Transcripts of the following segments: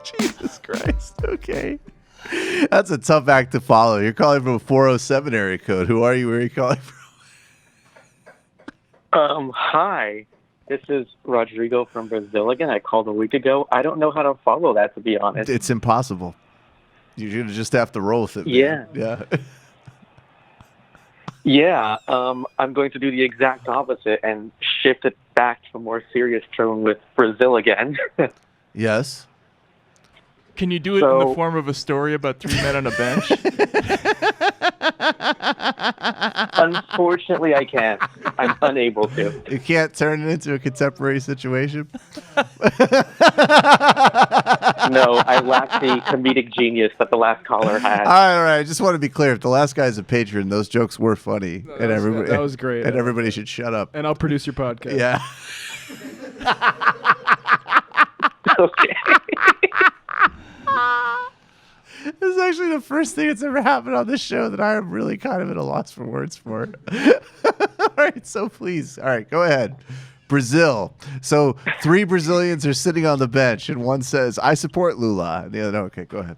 Jesus Christ. Okay. That's a tough act to follow. You're calling from a 407 area code. Who are you? Where are you calling from? Hi. This is Rodrigo from Brazil again. I called a week ago. I don't know how to follow that, to be honest. It's impossible. You're going to just have to roll with it. Yeah. Man. Yeah. Yeah. I'm going to do the exact opposite and shift it back to a more serious tone with Brazil again. Yes. Can you do it in the form of a story about three men on a bench? Unfortunately, I can't. I'm unable to. You can't turn it into a contemporary situation? No, I lack the comedic genius that the last caller had. All right. I just want to be clear. If the last guy's a patron, those jokes were funny. No, that was great. And everybody should shut up. And I'll produce your podcast. Yeah. Okay. This is actually the first thing that's ever happened on this show that I am really kind of at a loss for words for. All right, so please. All right, go ahead. Brazil. So 3 Brazilians are sitting on the bench, and one says, I support Lula. And the other, no, okay, go ahead.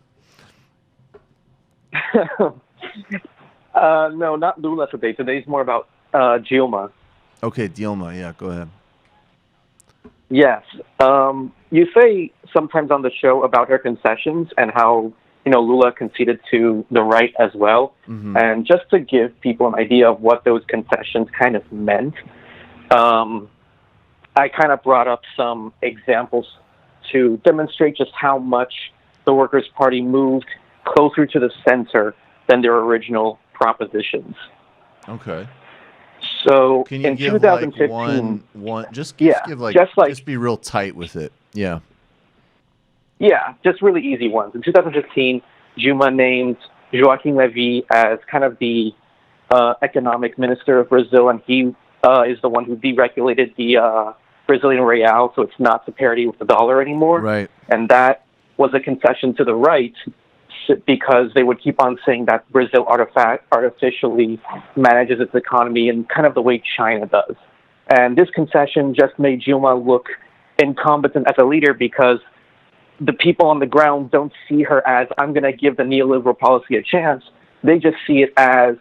No, not Lula today. Today's more about Dilma. Okay, Dilma. Yeah, go ahead. Yes. You say sometimes on the show about her concessions and how, Lula conceded to the right as well. Mm-hmm. And just to give people an idea of what those concessions kind of meant, I kind of brought up some examples to demonstrate just how much the Workers' Party moved closer to the center than their original propositions. Okay. So can you in give 2015, like one just yeah, give like just be real tight with it. Yeah. Yeah, just really easy ones. In 2015, Dilma named Joaquim Levy as kind of the economic minister of Brazil, and he is the one who deregulated the Brazilian real, so it's not to parity with the dollar anymore. Right. And that was a concession to the right because they would keep on saying that Brazil artificially manages its economy in kind of the way China does. And this concession just made Dilma look incompetent as a leader because the people on the ground don't see her as, I'm going to give the neoliberal policy a chance. They just see it as,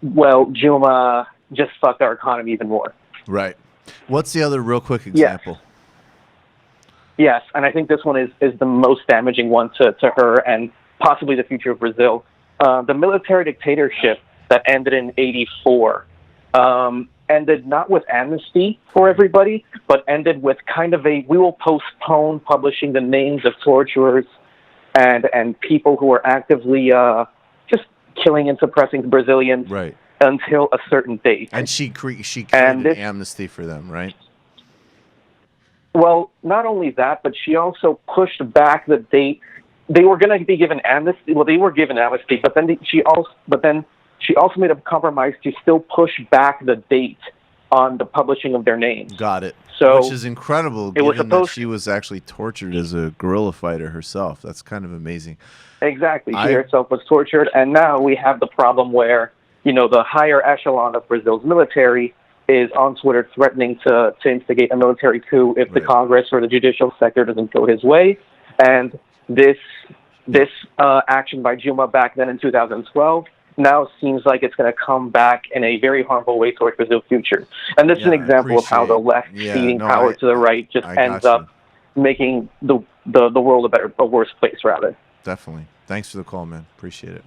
well, Dilma just fucked our economy even more. Right. What's the other real quick example? Yes, and I think this one is the most damaging one to her and possibly the future of Brazil. The military dictatorship that ended in 1984 ended not with amnesty for everybody, but ended with kind of we will postpone publishing the names of torturers and people who are actively just killing and suppressing Brazilians until a certain date. And she created amnesty for them, right? Well, not only that, but she also pushed back the date. They were going to be given amnesty. Well, they were given amnesty, but then she also made a compromise to still push back the date on the publishing of their names. Got it. So which is incredible, given that she was actually tortured as a guerrilla fighter herself. That's kind of amazing. Exactly. She herself was tortured, and now we have the problem where, the higher echelon of Brazil's military is on Twitter threatening to instigate a military coup if the Congress or the judicial sector doesn't go his way. And this action by Dilma back then in 2012 now seems like it's going to come back in a very harmful way towards Brazil's future. And this is an example of how the left ceding power to the right just ends up making the world a worse place, rather. Definitely. Thanks for the call, man. Appreciate it.